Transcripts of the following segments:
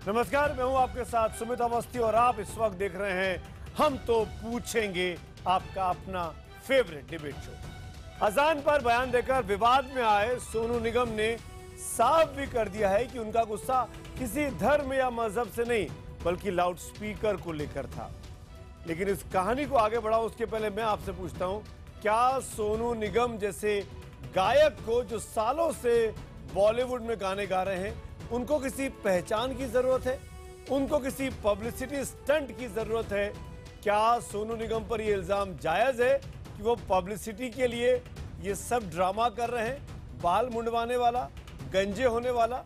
नमस्कार, मैं हूं आपके साथ सुमित अवस्थी और आप इस वक्त देख रहे हैं हम तो पूछेंगे, आपका अपना फेवरेट डिबेट शो। अजान पर बयान देकर विवाद में आए सोनू निगम ने साफ भी कर दिया है कि उनका गुस्सा किसी धर्म या मजहब से नहीं बल्कि लाउड स्पीकर को लेकर था। लेकिन इस कहानी को आगे बढ़ाऊं उसके पहले मैं आपसे पूछता हूं, क्या सोनू निगम जैसे गायक को जो सालों से बॉलीवुड में गाने गा रहे हैं उनको किसी पहचान की जरूरत है? उनको किसी पब्लिसिटी स्टंट की जरूरत है? क्या सोनू निगम पर यह इल्जाम जायज है कि वो पब्लिसिटी के लिए ये सब ड्रामा कर रहे हैं, बाल मुंडवाने वाला, गंजे होने वाला?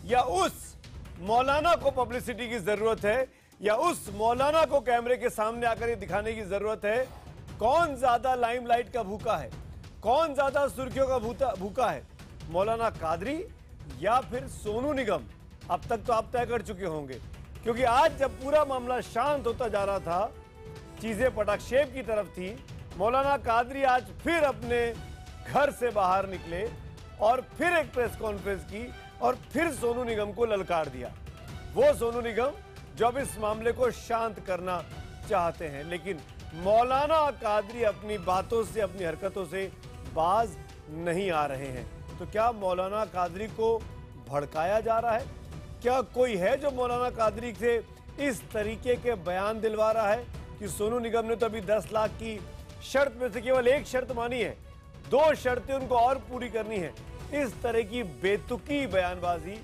या उस मौलाना को पब्लिसिटी की जरूरत है, या उस मौलाना को कैमरे के सामने आकर ये दिखाने की जरूरत है कौन ज्यादा लाइमलाइट का भूखा है, कौन ज्यादा सुर्खियों का भूखा है, मौलाना कादरी या फिर सोनू निगम? अब तक तो आप तय कर चुके होंगे, क्योंकि आज जब पूरा मामला शांत होता जा रहा था, चीजें पटाक्षेप की तरफ थी, मौलाना कादरी आज फिर अपने घर से बाहर निकले और फिर एक प्रेस कॉन्फ्रेंस की और फिर सोनू निगम को ललकार दिया। वो सोनू निगम जो अब इस मामले को शांत करना चाहते हैं, लेकिन मौलाना कादरी अपनी बातों से, अपनी हरकतों से बाज नहीं आ रहे हैं। तो क्या मौलाना कादरी को भड़काया जा रहा है? क्या कोई है जो मौलाना कादरी से इस तरीके के बयान दिलवा रहा है कि सोनू निगम ने तो अभी 10 लाख की शर्त में से केवल एक शर्त मानी है, 2 शर्तें उनको और पूरी करनी है? इस तरह की बेतुकी बयानबाजी,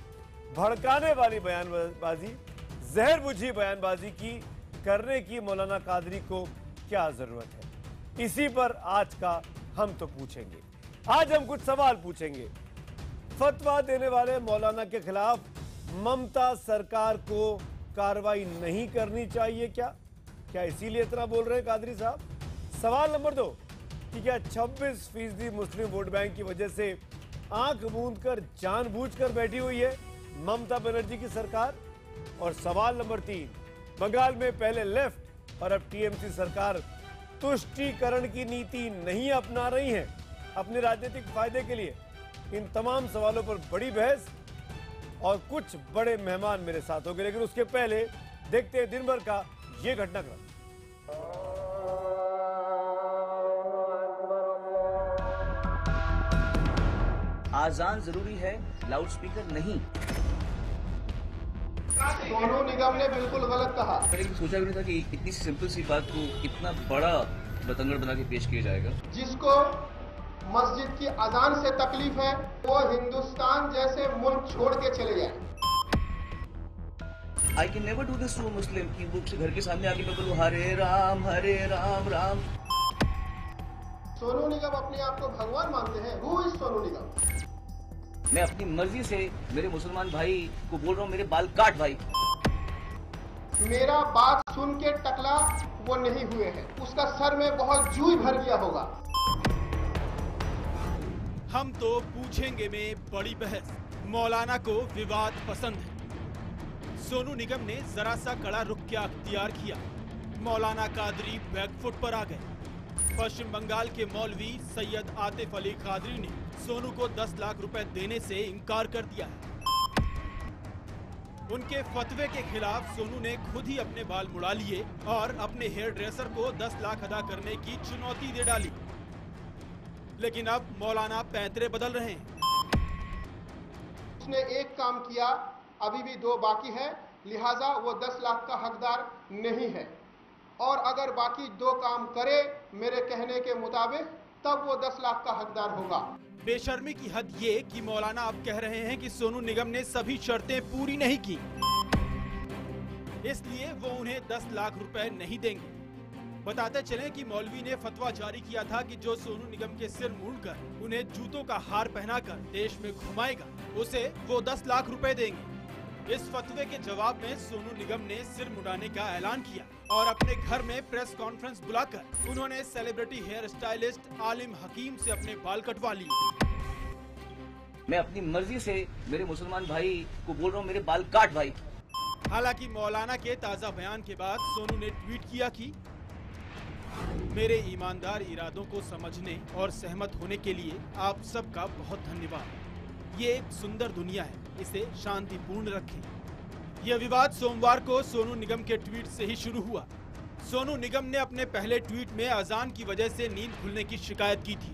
भड़काने वाली बयानबाजी, जहर बुझी बयानबाजी की करने की मौलाना कादरी को क्या जरूरत है? इसी पर आज का हम तो पूछेंगे। आज हम कुछ सवाल पूछेंगे। फतवा देने वाले मौलाना के खिलाफ ममता सरकार को कार्रवाई नहीं करनी चाहिए क्या इसीलिए इतना बोल रहे हैं कादरी साहब? सवाल नंबर 2 कि क्या 26% मुस्लिम वोट बैंक की वजह से आंख मूंद कर जानबूझकर बैठी हुई है ममता बनर्जी की सरकार? और सवाल नंबर 3, बंगाल में पहले लेफ्ट और अब टीएमसी सरकार तुष्टीकरण की नीति नहीं अपना रही है अपने राजनीतिक फायदे के लिए? इन तमाम सवालों पर बड़ी बहस और कुछ बड़े मेहमान मेरे साथ होंगे, लेकिन उसके पहले देखते हैं दिन भर का ये घटनाक्रम। आजान जरूरी है, लाउड स्पीकर नहीं। सोनू निगम ने बिल्कुल गलत कहा। लेकिन सोचा भी नहीं था कि इतनी सिंपल सी बात को इतना बड़ा बतंगड़ बना के पेश किया जाएगा। जिसको मस्जिद की अजान से तकलीफ है वो हिंदुस्तान जैसे मुल्क छोड़ के चले जाए। I can never do this to a Muslim कि वो घर के सामने आके मैं बोलूं हरे राम राम। सोनू निगम अपने आप को भगवान मानते हैं। Who is Sonu Nigam? मैं अपनी मर्जी से मेरे मुसलमान भाई को बोल रहा हूँ मेरे बाल काट भाई। मेरा बात सुन के टकला वो नहीं हुए हैं, उसका सर में बहुत जूई भर गया होगा। हम तो पूछेंगे में बड़ी बहस। मौलाना को विवाद पसंद है। सोनू निगम ने जरा सा कड़ा रुख क्या अख्तियार किया। मौलाना कादरी बैकफुट पर आ गए। पश्चिम बंगाल के मौलवी सैयद आतिफ अली कादरी ने सोनू को 10 लाख रुपए देने से इनकार कर दिया है। उनके फतवे के खिलाफ सोनू ने खुद ही अपने बाल मुड़ा लिए और अपने हेयर ड्रेसर को 10 लाख अदा करने की चुनौती दे डाली। लेकिन अब मौलाना पैंतरे बदल रहे हैं। उसने एक काम किया, अभी भी 2 बाकी है, लिहाजा वो 10 लाख का हकदार नहीं है। और अगर बाकी 2 काम करे मेरे कहने के मुताबिक तब वो 10 लाख का हकदार होगा। बेशर्मी की हद ये कि मौलाना अब कह रहे हैं कि सोनू निगम ने सभी शर्तें पूरी नहीं की, इसलिए वो उन्हें 10 लाख रुपए नहीं देंगे। बताते चलें कि मौलवी ने फतवा जारी किया था कि जो सोनू निगम के सिर मूंडकर उन्हें जूतों का हार पहनाकर देश में घुमाएगा, उसे वो 10 लाख रुपए देंगे। इस फतवे के जवाब में सोनू निगम ने सिर मुड़ाने का ऐलान किया और अपने घर में प्रेस कॉन्फ्रेंस बुलाकर उन्होंने सेलिब्रिटी हेयर स्टाइलिस्ट आलिम हकीम से अपने बाल कटवा लिए। मैं अपनी मर्जी से मेरे मुसलमान भाई को बोल रहा हूँ मेरे बाल काट भाई। हालांकि मौलाना के ताजा बयान के बाद सोनू ने ट्वीट किया कि मेरे ईमानदार इरादों को समझने और सहमत होने के लिए आप सबका बहुत धन्यवाद। ये एक सुंदर दुनिया है, इसे शांतिपूर्ण रखें। यह विवाद सोमवार को सोनू निगम के ट्वीट से ही शुरू हुआ। सोनू निगम ने अपने पहले ट्वीट में अजान की वजह से नींद खुलने की शिकायत की थी।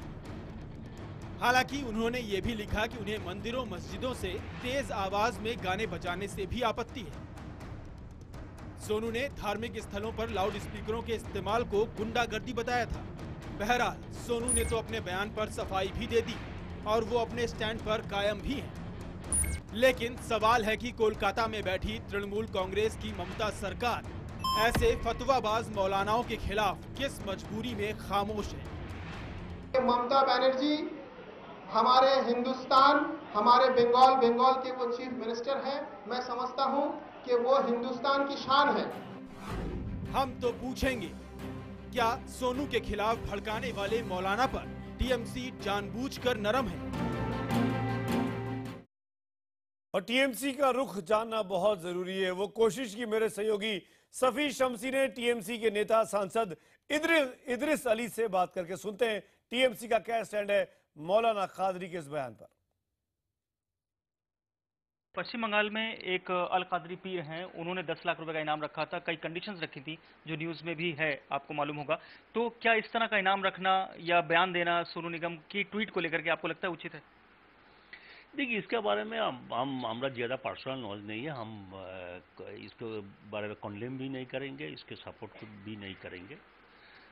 हालांकि उन्होंने ये भी लिखा कि उन्हें मंदिरों मस्जिदों से तेज आवाज में गाने बजाने से भी आपत्ति है। सोनू ने धार्मिक स्थलों पर लाउड स्पीकरों के इस्तेमाल को गुंडागर्दी बताया था। बहरहाल सोनू ने तो अपने बयान पर सफाई भी दे दी और वो अपने स्टैंड पर कायम भी हैं। लेकिन सवाल है कि कोलकाता में बैठी तृणमूल कांग्रेस की ममता सरकार ऐसे फतवाबाज मौलानाओं के खिलाफ किस मजबूरी में खामोश है। ममता बनर्जी हमारे हिंदुस्तान, हमारे बंगाल के वो चीफ मिनिस्टर हैं। मैं समझता हूं कि वो हिंदुस्तान की शान है। हम तो पूछेंगे, क्या सोनू के खिलाफ भड़काने वाले मौलाना पर टीएमसी जानबूझकर नरम है? और टीएमसी का रुख जानना बहुत जरूरी है। वो कोशिश की मेरे सहयोगी सफी शमसी ने टीएमसी के नेता सांसद इदरिस अली से बात करके सुनते हैं टीएमसी का क्या स्टैंड है मौलाना कादरी के इस बयान पर। पश्चिम बंगाल में एक अल कादरी पीर हैं, उन्होंने 10 लाख रुपए का इनाम रखा था, कई कंडीशंस रखी थी जो न्यूज़ में भी है, आपको मालूम होगा। तो क्या इस तरह का इनाम रखना या बयान देना सोनू निगम की ट्वीट को लेकर के आपको लगता है उचित है? देखिए, इसके बारे में हमरा ज़्यादा पर्सनल नॉलेज नहीं है। हम इसके बारे में कंडेम भी नहीं करेंगे, इसके सपोर्ट भी नहीं करेंगे।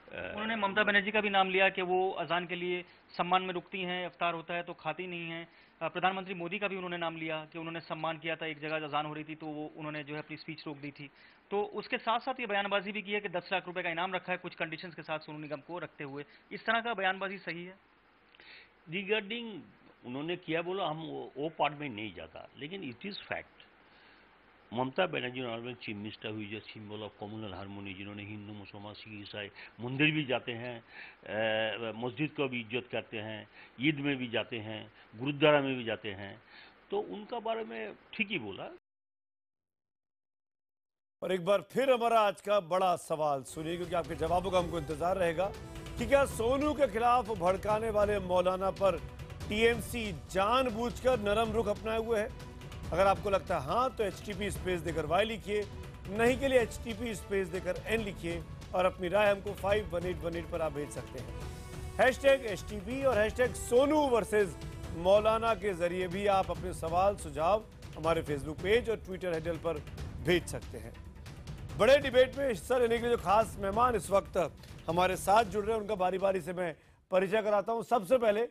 उन्होंने ममता बनर्जी का भी नाम लिया कि वो अजान के लिए सम्मान में रुकती हैं, इफ्तार होता है तो खाती नहीं हैं। प्रधानमंत्री मोदी का भी उन्होंने नाम लिया कि उन्होंने सम्मान किया था, एक जगह अजान हो रही थी तो वो उन्होंने जो है अपनी स्पीच रोक दी थी। तो उसके साथ साथ ये बयानबाजी भी की है कि 10 लाख रुपए का इनाम रखा है कुछ कंडीशंस के साथ सोनू निगम को रखते हुए। इस तरह का बयानबाजी सही है? रिगार्डिंग उन्होंने किया बोला, हम वो पार्ट में नहीं जाता, लेकिन it is fact. Mamata Banerjee normal chief minister हुई जो सिंबल ऑफ कम्युनल हारमोनी, जिन्होंने हिंदू मुसलमान सिख ईसाई मंदिर भी जाते हैं, मस्जिद को भी इज्जत करते हैं, ईद में भी जाते हैं, गुरुद्वारा में भी जाते हैं, तो उनका बारे में ठीक ही बोला। और एक बार फिर हमारा आज का बड़ा सवाल सुनिए, क्योंकि आपके जवाबों का हमको इंतजार रहेगा कि क्या सोनू के खिलाफ भड़काने वाले मौलाना पर टीएमसी जानबूझकर नरम रुख अपनाए हुए है? अगर आपको लगता है हाँ तो HTP स्पेस देकर Y लिखिए, नहीं के लिए HTP स्पेस देकर N लिखिए और अपनी राय हमको 51818 पर आप भेज सकते हैं। #HTP और #सोनू वर्सेस मौलाना के जरिए भी आप अपने सवाल सुझाव हमारे फेसबुक पेज और ट्विटर हैंडल पर भेज सकते हैं। बड़े डिबेट में हिस्सा लेने के लिए जो खास मेहमान इस वक्त हमारे साथ जुड़ रहे हैं उनका बारी बारी से मैं परिचय कराता हूं। सबसे पहले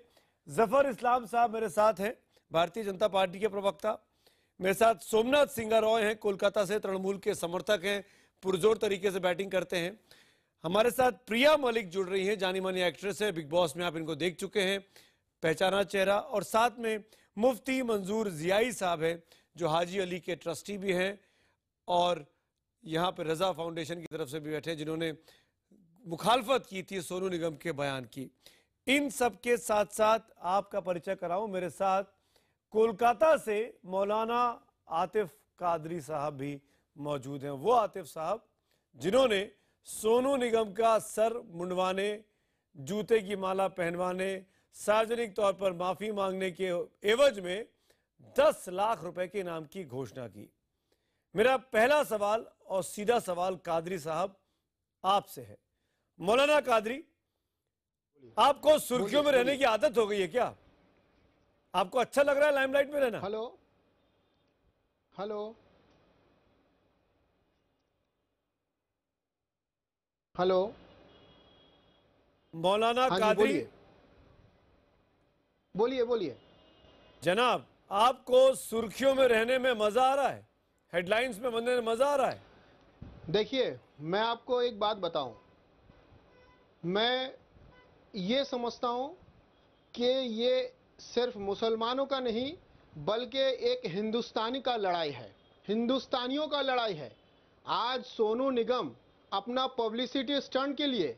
जफर इस्लाम साहब मेरे साथ हैं, भारतीय जनता पार्टी के प्रवक्ता। मेरे साथ सोमनाथ सिंह रॉय हैं, कोलकाता से तृणमूल के समर्थक हैं, पुरजोर तरीके से बैटिंग करते हैं। हमारे साथ प्रिया मलिक जुड़ रही हैं, जानी मानी एक्ट्रेस है, बिग बॉस में आप इनको देख चुके हैं, पहचाना चेहरा। और साथ में मुफ्ती मंजूर जियाई साहब हैं जो हाजी अली के ट्रस्टी भी हैं और यहाँ पे रजा फाउंडेशन की तरफ से भी बैठे, जिन्होंने मुखालफत की थी सोनू निगम के बयान की। इन सब के साथ साथ आपका परिचय कराऊं, मेरे साथ कोलकाता से मौलाना आतिफ कादरी साहब भी मौजूद हैं। वो आतिफ साहब जिन्होंने सोनू निगम का सर मुंडवाने, जूते की माला पहनवाने, सार्वजनिक तौर पर माफी मांगने के एवज में 10 लाख रुपए के इनाम की घोषणा की। मेरा पहला सवाल और सीधा सवाल कादरी साहब आपसे है। मौलाना कादरी, आपको सुर्खियों में रहने की आदत हो गई है क्या? आपको अच्छा लग रहा है लाइमलाइट में रहना? हेलो हेलो हेलो मौलाना कादरी, बोलिए। जनाब, आपको सुर्खियों में रहने में मजा आ रहा है? हेडलाइंस में बनने में मजा आ रहा है? देखिए, मैं आपको एक बात बताऊं, मैं ये समझता हूं कि ये सिर्फ मुसलमानों का नहीं बल्कि एक हिंदुस्तानी का लड़ाई है, हिंदुस्तानियों का लड़ाई है। आज सोनू निगम अपना पब्लिसिटी स्टंट के लिए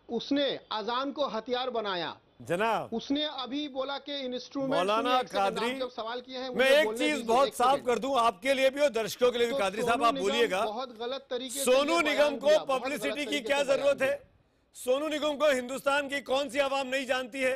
उसने अजान को हथियार बनाया। जनाब, उसने अभी बोला कि इंस्ट्रूमेंट, मौलाना कादरी, जब सवाल किए हैं, मैं एक चीज बहुत साफ कर दूं आपके लिए भी और दर्शकों के लिए भी। कादरी साहब, आप बोलिएगा, बहुत गलत तरीके से सोनू निगम को पब्लिसिटी की क्या जरूरत है? सोनू निगम को हिंदुस्तान की कौन सी आवाम नहीं जानती है?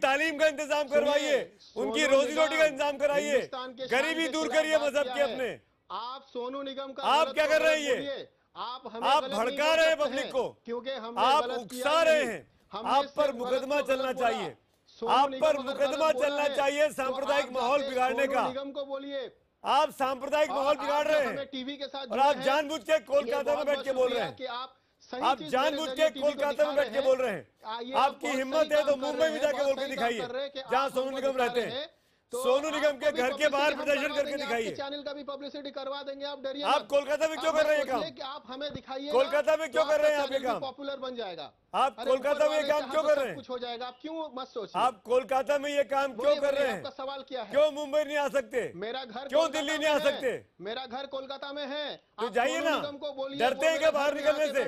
तालीम का इंतजाम करवाइए, उनकी रोजी रोटी का इंतजाम कराइए, गरीबी दूर करिए मजहब के अपने। आप सोनू निगम का आप क्या कर रहे हैं ये? आप भड़का रहे हैं पब्लिक को, क्योंकि हम आप उकसा रहे हैं। आप पर मुकदमा चलना चाहिए, आप पर मुकदमा चलना चाहिए सांप्रदायिक माहौल बिगाड़ने का। निगम को बोलिए आप सांप्रदायिक माहौल बिगाड़ रहे हैं टीवी के साथ और आप जानबूझ के कोलकाता में बैठ के बोल रहे हैं कि आप जानबूझ के कोलकाता में बैठ के बोल रहे हैं। आपकी हिम्मत है तो मुंबई में जाके बोल के दिखाइए जहां सोनू निगम रहते हैं। सोनू निगम के घर के बाहर प्रदर्शन करके दिखाइए। चैनल का भी पब्लिसिटी करवा देंगे, आप डरिए। आप कोलकाता में क्यों कर रहे हैं काम? आप हमें दिखाइए कोलकाता में क्यों कर रहे हैं आप ये काम? पॉपुलर बन जाएगा। आप कोलकाता में ये काम क्यों कर रहे हैं? कुछ हो जाएगा, आप क्यों मत सोचिए। आप कोलकाता में ये काम क्यों कर रहे हैं? आपका सवाल क्या है? क्यों मुंबई नहीं आ सकते? मेरा घर क्यों दिल्ली नहीं आ सकते? मेरा घर कोलकाता में है। तो जाइए ना। डरते हैं क्या बाहर निकलने से?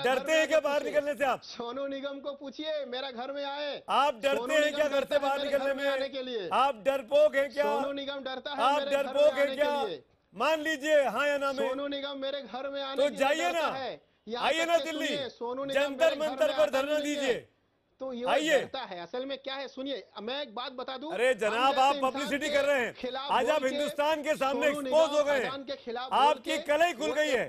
डरते हैं क्या बाहर निकलने से? आप सोनू निगम को पूछिए, मेरा घर में आए। आप डरते हैं क्या घर से बाहर निकलने में? आने के लिए आप डरपोक हैं क्या? सोनू निगम डरता है आप मेरे घर में डरपोक हैं आने क्या? के लिए। मान लीजिए हाँ या ना में। सोनू निगम मेरे घर में आने तो के लिए जाइए डरता ना। है। आइए ना दिल्ली, सोनू निगम जंतर मेरे घर मंतर में पर आता धरना नहीं है। दीजिए। तो ये आइए। डरता है। असल में क्या है, सुनिए मैं एक बात बता दूं। अरे जनाब, आप पब्लिसिटी कर रहे हैं। आज आप हिंदुस्तान के सामने एक्सपोज हो गए हैं। आपकी कलई खुल गई है।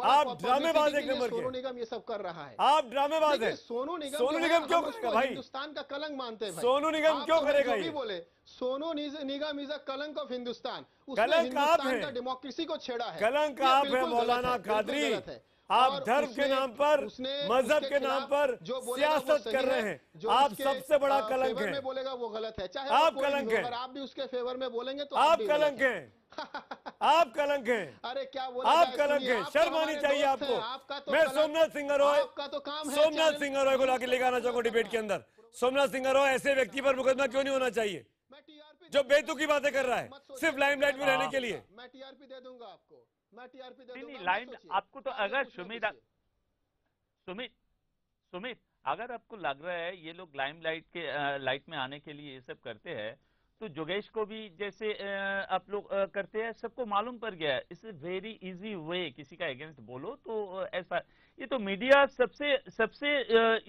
आप ड्रामेबाज एक नंबर सोनू के। निगम ये सब कर रहा है। आप ड्रामेबाज हैं। सोनू निगम क्यों करेगा भाई? हिंदुस्तान का कलंक मानते हैं। सोनू निगम क्यों करेगा ये? बोले सोनू निगम इज अ कलंक ऑफ हिंदुस्तान। कलंक आप हैं। का डेमोक्रेसी को छेड़ा है। कलंक ये आप है बिल्कुल मौलाना गलत है, कादरी। बिल्कुल गलत है। आप और धर्म के नाम पर, मजहब उसके के नाम खिलाफ पर जो बोलेगा वो सियासत सही कर रहे है, हैं। जो आप उसके, सबसे बड़ा कलंक फेवर हैं। में बोलेगा वो गलत है। चाहे आप वो कोई कलंक भी हो, हैं। अगर आप भी उसके फेवर में बोलेंगे तो आप भी कलंक गलत है। हैं। आप कलंक हैं। अरे क्या बोला आप जाए, कलंक सुनिए, हैं। आप तो शर्म आनी हमारे चाहिए दोस्त आपको। हैं, आपका तो मैं कलंक- सोमनाथ सिंह रॉय, आपका तो काम है सोमनाथ चैनल- सिंह रॉय को लाके लेकर आना चाहूंगा डिबेट के अंदर। सोमनाथ सिंह रॉय ऐसे व्यक्ति पर मुकदमा क्यों नहीं होना चाहिए मैं TRP जो बेतुकी बातें कर रहा है मत सोचिए। सिर्फ लाइमलाइट में रहने के लिए? मैं TRP दे दूंगा आपको, मैं TRP दे दूंगा। नहीं मत लाइन सोचिए। आपको तो आप ये अगर कुछ ना सुमित पूछिए। सुमित अगर आपको लग रहा है ये लोग लाइमलाइट के लाइट में आने के लिए ये सब करते हैं तो जोगेश को भी जैसे आप लोग करते हैं, सबको मालूम पड़ गया है। इट्स वेरी इजी वे किसी का अगेंस्ट बोलो तो ऐसा। ये तो मीडिया सबसे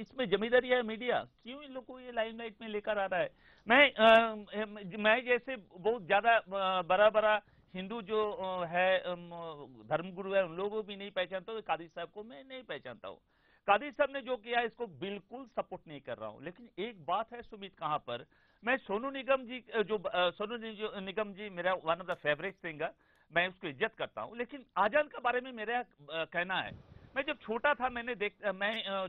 इसमें जमींदारी है मीडिया। क्यों इन लोग को ये लाइमलाइट में लेकर आ रहा है? मैं जैसे बहुत ज्यादा बड़ा हिंदू जो है धर्मगुरु है उन लोगों को भी नहीं पहचानता हूँ। कादिर साहब को मैं नहीं पहचानता हूँ। कादिर साहब ने जो किया इसको बिल्कुल सपोर्ट नहीं कर रहा हूँ। लेकिन एक बात है सुमित, कहाँ पर मैं सोनू निगम जी सोनू निगम जी मेरा one of the favourite singer, मैं उसको इज्जत करता हूँ। लेकिन आजान के बारे में मेरा कहना है, मैं जब छोटा था मैं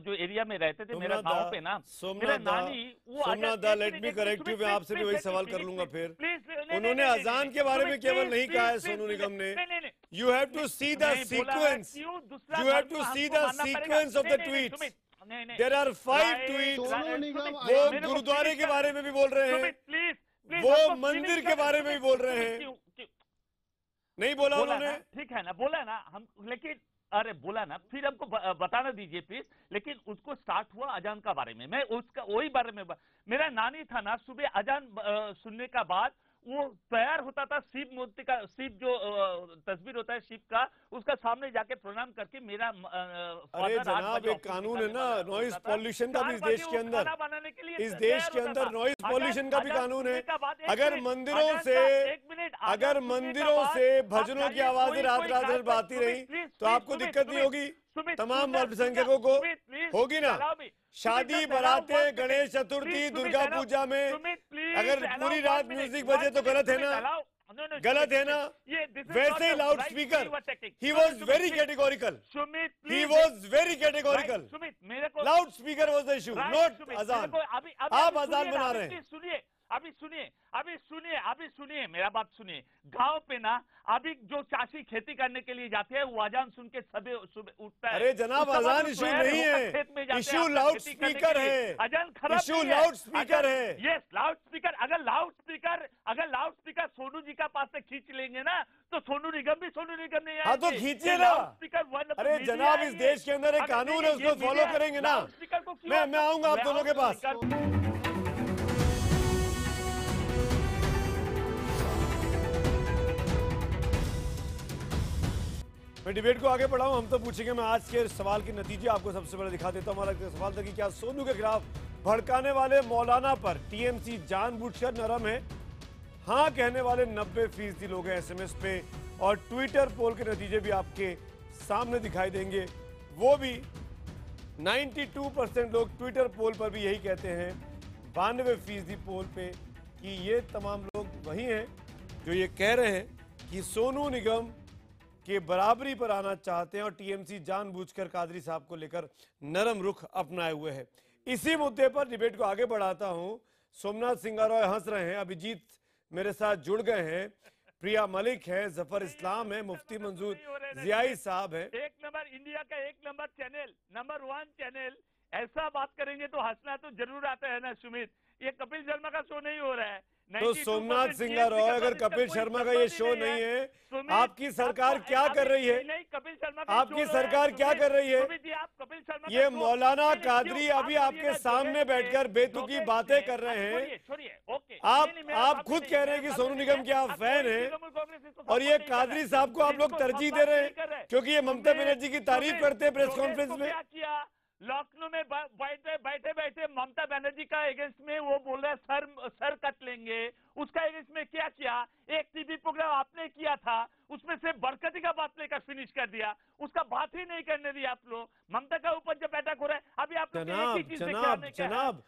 जो एरिया में रहते थे मेरा गांव पे ना, मेरा नानी वो सोमनाथ दा, लेट मी करेक्ट यू। मैं आपसे भी वही सवाल कर लूंगा फिर। उन्होंने अजान के बारे में केवल नहीं कहा है सोनू निगम ने। You have to see the sequence, you have to see the sequence of the tweets. There are 5 tweets. वो गुरुद्वारे के बारे में भी बोल रहे हैं, वो मंदिर के बारे में भी बोल रहे हैं। नहीं बोला उन्होंने? ठीक है ना, बोला ना हम, लेकिन अरे बोला ना, फिर हमको बताना दीजिए प्लीज। लेकिन उसको स्टार्ट हुआ अजान का बारे में, मैं उसका वही बारे में मेरा नानी था ना, सुबह अजान सुनने का बाद वो तैयार होता था, शिव मूर्ति का, शिव जो तस्वीर होता है शिव का, उसका सामने जाके प्रणाम करके मेरा अरे जनाब, एक कानून है ना नॉइज पॉल्यूशन का भी इस देश के अंदर। इस देश के अंदर नॉइज पॉल्यूशन का भी कानून है। अगर मंदिरों से भजनों की आवाजें रात रात भर आती रही तो आपको दिक्कत नहीं होगी? तमाम अल्पसंख्यकों को होगी ना? शादी, बारातें, गणेश चतुर्थी, दुर्गा पूजा में अगर पूरी रात म्यूजिक बजे तो गलत है ना? गलत है ना? वैसे ही loud speaker, he was very categorical, he was very categorical. Loud speaker was the issue, not अजान। आप अजान बना रहे हैं। अभी सुनिए मेरा बात सुनिए। गांव पे ना अभी जो चाची खेती करने के लिए जाते हैं वो अजान सुन के सुबह उठता है। अरे जनाब, अजान इशू नहीं है, इशू लाउड स्पीकर है। अजान खराब इशू लाउड स्पीकर है। Yes, loud speaker. अगर लाउड स्पीकर सोनू जी का पास से खींच लेंगे ना तो सोनू निगम नहीं हाँ तो खींचिए ना। अरे जनाब, इस देश के अंदर एक कानून है, उसको फॉलो करेंगे ना। मैं आऊंगा आप दोनों के पास। मैं डिबेट को आगे बढ़ाऊं, हम तो पूछेंगे। मैं आज के सवाल के नतीजे आपको सबसे पहले दिखा देता हूं। हमारा सवाल था कि क्या सोनू के खिलाफ भड़काने वाले मौलाना पर टीएमसी जानबूझकर नरम है? हाँ कहने वाले 90% लोग हैं SMS पे, और ट्विटर पोल के नतीजे भी आपके सामने दिखाई देंगे। वो भी 92% लोग ट्विटर पोल पर भी यही कहते हैं, 92% पोल पे, कि ये तमाम लोग वही हैं जो ये कह रहे हैं कि सोनू निगम के बराबरी पर आना चाहते हैं और टीएमसी जानबूझकर कादरी साहब को लेकर नरम रुख अपनाए हुए है। इसी मुद्दे पर डिबेट को आगे बढ़ाता हूं। सोमनाथ सिंगारॉय हंस रहे हैं, अभिजीत मेरे साथ जुड़ गए हैं, प्रिया मलिक है, जफर इस्लाम है, मुफ्ती मंजूर जियाई साहब है। एक नंबर इंडिया का एक नंबर चैनल, नंबर 1 चैनल, ऐसा बात करेंगे तो हंसना तो जरूर आता है ना सुमित। ये कपिल शर्मा का शो नहीं हो रहा है। तो सोमनाथ सिंगारॉय, अगर कपिल शर्मा का ये शो नहीं है, आपकी सरकार क्या कर रही है? नहीं, कपिल शर्मा आपकी सरकार क्या कर रही है? आप कपिल शर्मा ये मौलाना कादरी अभी आपके सामने बैठकर बेतुकी बातें कर रहे हैं। छोड़िए, ओके। आप खुद कह रहे हैं कि सोनू निगम के आप फैन हैं और ये कादरी साहब को आप लोग तरजीह दे रहे हैं क्योंकि ये ममता बनर्जी की तारीफ करते हैं प्रेस कॉन्फ्रेंस में। क्या किया लखनऊ में बैठे बैठे ममता बनर्जी का अगेंस्ट में वो बोल रहे हैं सर कट लेंगे। उसका अगेंस्ट में क्या किया? एक टीवी प्रोग्राम आपने किया था, उसमें से बरकती का बात लेकर फिनिश कर दिया, उसका बात ही नहीं करने दिया आप लोग। ममता का ऊपर जब अटैक हो रहा है, अभी आप लोग जनाब,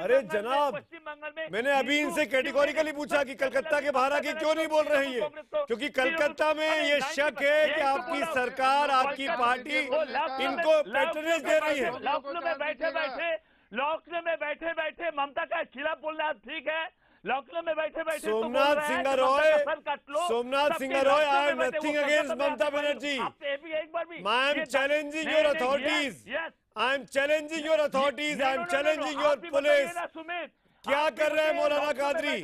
अरे जनाब, पश्चिम बंगाल में मैंने अभी इनसे कैटेगोरिकली पूछा कि कलकत्ता के बाहर आके क्यों नहीं बोल रही है, क्योंकि कलकत्ता में ये शक है कि आपकी सरकार, आपकी पार्टी इनको पैट्रनेज दे रही है। लखनऊ में बैठे बैठे ममता का खिलाफ बोल रहा है, ठीक है। लखनऊ में बैठे बैठे Somnath Singharoy, I am nothing against Mamata Banerjee. I am challenging your authorities, I am challenging your authorities, I am challenging your police. क्या कर रहे हैं मौलाना कादरी?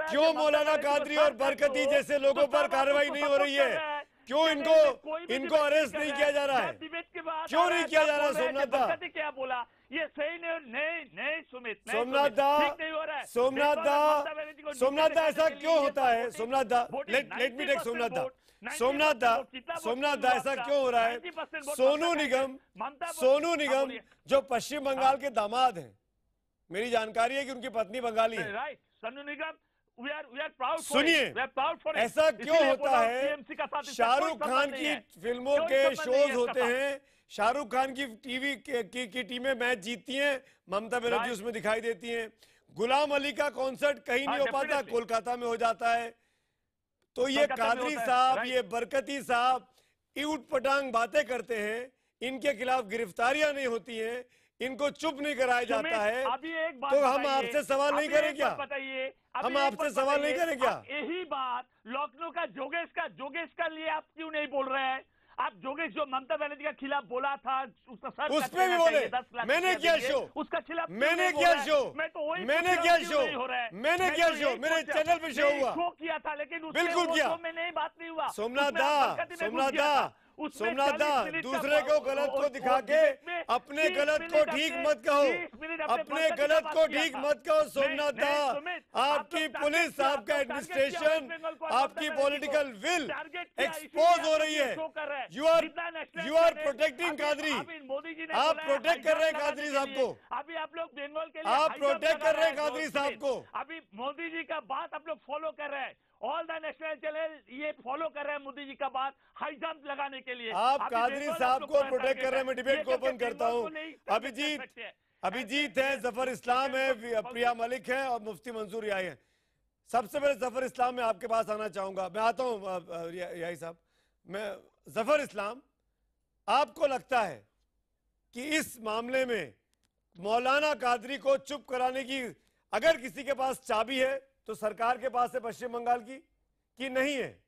क्यों मौलाना कादरी और बरकती जैसे लोगों पर कार्रवाई नहीं हो रही है? क्यों इनको अरेस्ट नहीं किया जा रहा है? क्यों नहीं किया जा रहा? सोमनाथ दा क्या बोला? ये सही नहीं सुमित, सोमनाथ दा ऐसा क्यों होता है? सोमनाथ दा, लेट मी टेक सोमनाथ दा ऐसा क्यों हो रहा है? सोनू निगम जो पश्चिम बंगाल के दामाद हैं, मेरी जानकारी है कि उनकी पत्नी बंगाली है। राइट, सोनू निगम, सुनिए, ऐसा क्यों होता है? शाहरुख खान की फिल्मों के शोज होते हैं, शाहरुख खान की टीवी की टीमें मैच जीतती हैं, ममता बनर्जी उसमें दिखाई देती हैं। गुलाम अली का कॉन्सर्ट कहीं नहीं हो पाता, कोलकाता में हो जाता है। तो ये कादरी साहब, ये बरकती साहब ऊट पटांग बातें करते हैं, इनके खिलाफ गिरफ्तारियां नहीं होती हैं, इनको चुप नहीं कराया जाता है। तो हम आपसे सवाल नहीं करें क्या? हम आपसे सवाल नहीं करें क्या? यही बात लखनऊ का जोगेश का लिए आप क्यों नहीं बोल रहे हैं? आप जोगेश जो ममता बनर्जी के खिलाफ बोला था, उस पे भी बोले। मैंने किया शो, उसका खिलाफ मैंने किया शो, मैंने किया शो, मेरे चैनल पे शो हुआ, शो किया था, लेकिन बिल्कुल किया। में नहीं बात नहीं हुआ। सोमनाथ दा, दूसरे को गलत को दिखा के अपने गलत को ठीक मत कहो, अपने गलत को ठीक मत कहो। सोमनाथ दा, आपकी पुलिस, आपका एडमिनिस्ट्रेशन, आपकी पॉलिटिकल विल एक्सपोज हो रही है। यू आर प्रोटेक्टिंग कादरी, आप प्रोटेक्ट कर रहे हैं कादरी साहब को। अभी आप लोग बंगाल के लिए आप प्रोटेक्ट कर रहे हैं कादरी साहब को। अभी मोदी जी का बात आप लोग फॉलो कर रहे हैं, ऑल द नेशनल चैनल ये फॉलो कर रहे हैं मोदी जी का बात हाई जंप लगाने के लिए। आप कादरी साहब को प्रोटेक्ट कर रहे हैं। मैं डिबेट को ओपन करता हूं। अभिजीत है, जफर इस्लाम है, प्रिया मलिक है और मुफ्ती मंसूर याई है। सबसे पहले जफर इस्लाम में आपके पास आना चाहूंगा। मैं आता हूं याई साहब। मैं जफर इस्लाम, आपको लगता है कि इस मामले में मौलाना कादरी को चुप कराने की अगर किसी के पास चाबी है तो सरकार के पास है पश्चिम बंगाल की, कि नहीं है?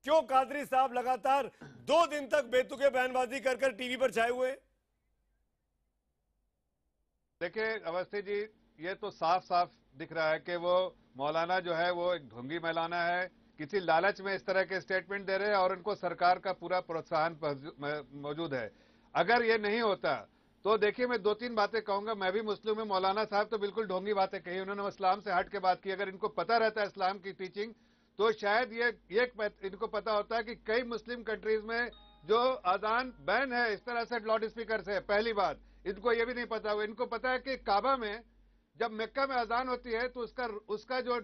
क्यों कादरी साहब लगातार 2 दिन तक बेतुके बयानबाजी कर टीवी पर छाए हुए? देखिए अवस्थी जी, ये तो साफ साफ दिख रहा है कि वो मौलाना जो है वो एक ढोंगी मौलाना है, किसी लालच में इस तरह के स्टेटमेंट दे रहे हैं और उनको सरकार का पूरा प्रोत्साहन मौजूद है। अगर ये नहीं होता तो देखिए, मैं 2-3 बातें कहूंगा। मैं भी मुस्लिम हूं, मौलाना साहब तो बिल्कुल ढोंगी बातें कही, उन्होंने इस्लाम से हट के बात की। अगर इनको पता रहता है इस्लाम की टीचिंग तो शायद ये इनको पता होता है कि कई मुस्लिम कंट्रीज में जो अजान बैन है इस तरह से लाउड स्पीकर से। पहली बात, इनको ये भी नहीं पता हुआ। इनको पता है कि काबा में जब मक्का में अजान होती है तो उसका जो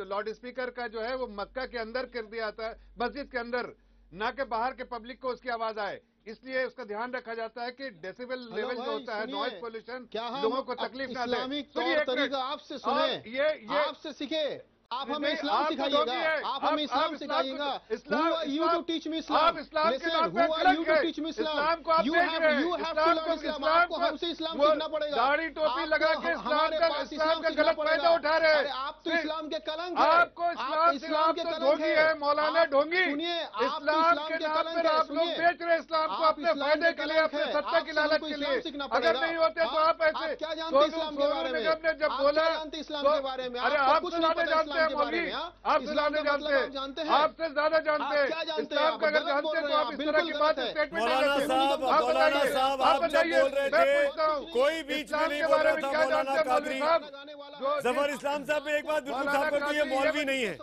लाउड स्पीकर का जो है वो मक्का के अंदर कर दिया जाता है, मस्जिद के अंदर, ना कि बाहर के पब्लिक को उसकी आवाज आए। इसलिए उसका ध्यान रखा जाता है कि डेसिबल लेवल जो होता है, नॉइज पोल्यूशन, लोगों को तकलीफ ना दे। इस्लामिक तौर तरीका आपसे सुने, ये आपसे सीखे। आप हमें इस्लाम सिखाइएगा, आप हमें इस्लाम सिखाइएगा। Who are you to teach me Islam? Listen, who are you to teach me Islam? You have to learn Islam. आपको हमसे इस्लाम सीखना पड़ेगा। दाढ़ी टोपी लगा के हमारे पास इस्लाम का गलत फायदा उठा रहे हैं। आप तो इस्लाम के कलंक हैं। आपको इस्लाम के कलंक है मौलाना ढोंगी। सुनिए, इस्लाम के नाम पर आप लोग बेच रहे इस्लाम को अपने फायदे के लिए, अपने सत्ता की लालच के लिए। अगर नहीं होते तो आप ऐसे क्या जानते इस्लाम के बारे में? जब बोला इस्लाम के बारे में? अरे आप तो ज्यादा जानते हैं मौलवी, आप ज्यादा जानते हैं, आपसे ज्यादा जानते हैं। इस्लाम का अगर जानते हैं तो आप इस तरह की बात स्टेटमेंट मौलाना साहब आप जब बोल रहे थे कोई बीच में नहीं बोल रहा था मौलाना कादरी। जफर इस्लाम साहब ने एक बात बिल्कुल साफ कर दी, ये मौलवी नहीं है,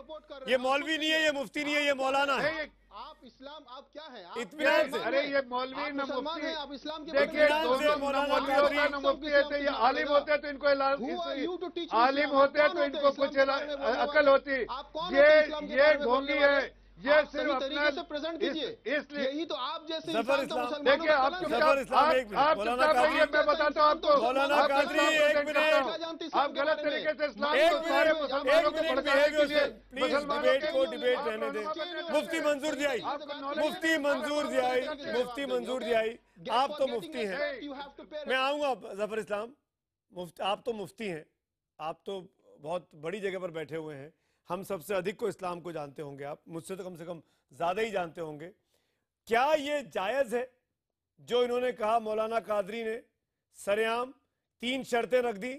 ये मौलवी नहीं है, ये मुफ्ती नहीं है, ये मौलाना है। आप इस्लाम आप क्या है? इत्मीनान से। अरे ये मौलवी न मुफ्ती है, आप इस्लाम के देखिए, दोनों मौलवी होते हैं न मुफ्ती होते हैं। ये आलिम होते हैं तो इनको आलिम होते हैं तो इनको कुछ अकल होती। ये ढोंगी है, ये सिर्फ अपना से प्रेजेंट कीजिए। इसलिए यही तो आप जैसे जफर इस्लाम, देखिए आप मौलाना कादरी, मैं बताता हूँ आपको, मौलाना कादरी एक मिनट, आप गलत तरीके से इस्लाम एक को सारे मुसलमानों को मिनट भड़काने के लिए प्लीज डिबेट को डिबेट रहने दें। मुफ्ती मंजूर जी आई, मुफ्ती मंजूर जी आई, मुफ्ती मंजूर जी आई। आप तो मुफ्ती हैं, मैं आऊंगा जफर इस्लाम, आप तो मुफ्ती हैं, आप तो बहुत बड़ी जगह पर बैठे हुए हैं, हम सबसे अधिक को इस्लाम को जानते होंगे, आप मुझसे तो कम से कम ज्यादा ही जानते होंगे। क्या ये जायज है जो इन्होंने कहा मौलाना कादरी ने, सरेआम 3 शर्तें रख दी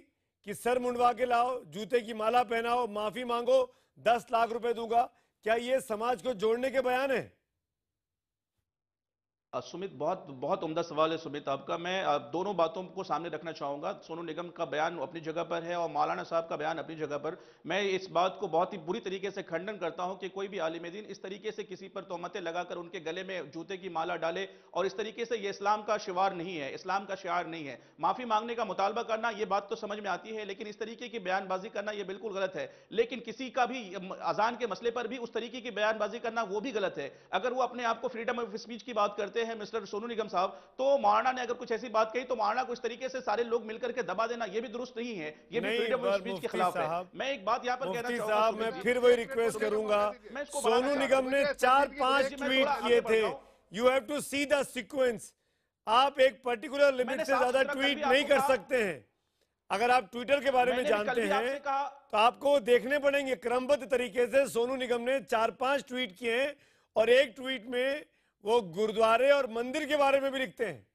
कि सर मुंडवा के लाओ, जूते की माला पहनाओ, माफी मांगो, 10 लाख रुपए दूंगा। क्या ये समाज को जोड़ने के बयान है? सुमित, बहुत उम्दा सवाल है सुमित आपका। मैं दोनों बातों को सामने रखना चाहूंगा। सोनू निगम का बयान अपनी जगह पर है और मौलाना साहब का बयान अपनी जगह पर। मैं इस बात को बहुत ही बुरी तरीके से खंडन करता हूं कि कोई भी आलिम दीन इस तरीके से किसी पर तोहमतें लगाकर उनके गले में जूते की माला डाले, और इस तरीके से ये इस्लाम का शिवार नहीं है, इस्लाम का शिआर नहीं है। माफी मांगने का मुतालबा करना ये बात तो समझ में आती है, लेकिन इस तरीके की बयानबाजी करना यह बिल्कुल गलत है। लेकिन किसी का भी अजान के मसले पर भी उस तरीके की बयानबाजी करना वो भी गलत है। अगर वो अपने आप को फ्रीडम ऑफ स्पीच की बात करते हैं मिस्टर सोनू निगम साहब, तो मौलाना ने अगर कुछ ऐसी बात कही तो मौलाना को इस तरीके से सारे लोग मिलकर के दबा देना ये भी दुरुस्त नहीं है, ये भी फ्रीडम ऑफ स्पीच के खिलाफ है। मैं एक बात यहां पर कहना चाहूंगा, मैं फिर वही रिक्वेस्ट करूंगा, सोनू निगम ने 4-5 ट्वीट किए थे, you have to see the sequence. आप एक पर्टिकुलर लिमिट से ज्यादा ट्वीट नहीं कर सकते हैं। अगर आप ट्विटर के बारे में जानते हैं तो आपको देखने पड़ेंगे क्रमबद्ध तरीके से। सोनू निगम ने 4-5 ट्वीट किए हैं और एक ट्वीट में वो गुरुद्वारे और मंदिर के बारे में भी लिखते हैं।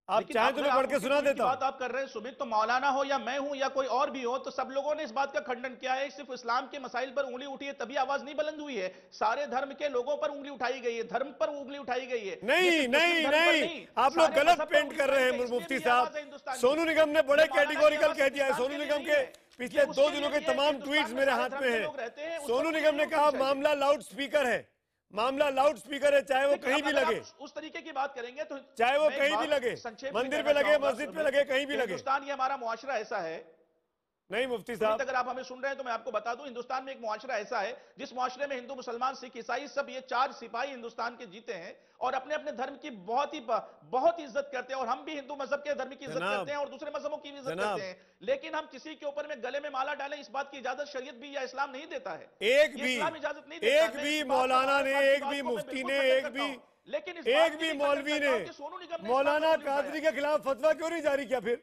आप चाहे तो मैं पढ़ के सुना देता हूं। बात आप कर रहे हैं सुमित, तो मौलाना हो या मैं हूं या कोई और भी हो, तो सब लोगों ने इस बात का खंडन किया है। सिर्फ इस्लाम के मसाइल पर उंगली उठी है तभी आवाज नहीं बुलंद हुई है, सारे धर्म के लोगों पर उंगली उठाई गई है, धर्म पर उंगली उठाई गई है। नहीं, आप लोग गलत पेंट कर रहे हैं मुफ्ती साहब। सोनू निगम ने बड़े कैटेगोरिकल कह दिया है। सोनू निगम के पिछले 2 दिनों के तमाम ट्वीट मेरे हाथ में है। सोनू निगम ने कहा मामला लाउड स्पीकर है, मामला लाउड स्पीकर है, चाहे वो कहीं भी लगे। उस तरीके की बात करेंगे तो चाहे वो कहीं भी लगे, मंदिर पे लगे, मस्जिद पे लगे, कहीं भी लगे। हिंदुस्तान ये हमारा मुआशरा ऐसा है। नहीं मुफ्ती साहब, अगर आप हमें सुन रहे हैं तो मैं आपको बता दूं, हिंदुस्तान में एक मुआशरा ऐसा है जिस मुआशरे में हिंदू, मुसलमान, सिख, ईसाई सब ये 4 सिपाही हिंदुस्तान के जीते हैं और अपने अपने धर्म की बहुत ही इज्जत करते हैं। और हम भी हिंदू मजहब के धर्म की इज्जत करते हैं और दूसरे मजहबों की भी इज्जत करते हैं, लेकिन हम किसी के ऊपर में गले में माला डालें इस बात की इजाजत शरीयत भी या इस्लाम नहीं देता है। एक भी मौलाना ने, एक भी मुफ्ती ने, एक भी मौलवी ने मौलाना कादरी के खिलाफ फतवा क्यों नहीं जारी किया? फिर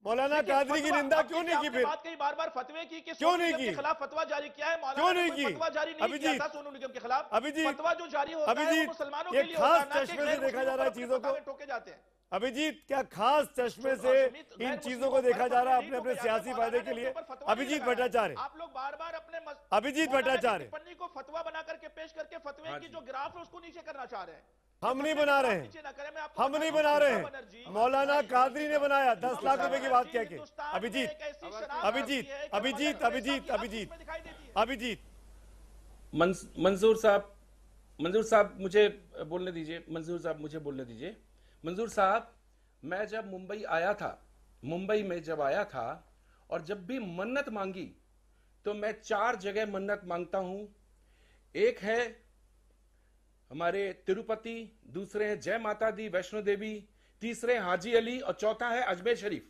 मौलाना कादरी की निंदा क्यों नहीं की? फिर बात कई बार फतवे की कि क्यों नहीं की? खिलाफ फतवा जारी किया है, क्यों नहीं की? फतवा जारी नहीं किया था सोनू निगम के खिलाफ। अभिजीत, फतवा जो जारी होता है वो मुसलमानों के लिए खास चश्मे से देखा जा रहा है चीजों को। ठोके जाते हैं। अभिजीत, क्या खास चश्मे से इन चीजों को देखा जा रहा है अपने अपने सियासी फायदे के लिए? अभिजीत भट्टाचार्य, आप लोग बार-बार अपने अभिजीत भट्टाचार्य टिप्पणी को फतवा बना करके पेश करके फतवे की जो ग्राफ है उसको नीचे करना चाह रहे हैं। हम नहीं बना रहे हैं, हम नहीं बना रहे हैं, मौलाना कादरी ने बनाया 10 लाख रुपए की बात क्या के। अभिजीत अभिजीत अभिजीत अभिजीत अभिजीत अभिजीत मंजूर साहब मुझे बोलने दीजिए। मंजूर साहब मुझे बोलने दीजिए। मंजूर साहब, मैं जब मुंबई में जब आया था और जब भी मन्नत मांगी तो मैं 4 जगह मन्नत मांगता हूं। एक है हमारे तिरुपति, दूसरे है जय माता दी वैष्णो देवी, तीसरे हाजी अली और चौथा है अजमेर शरीफ।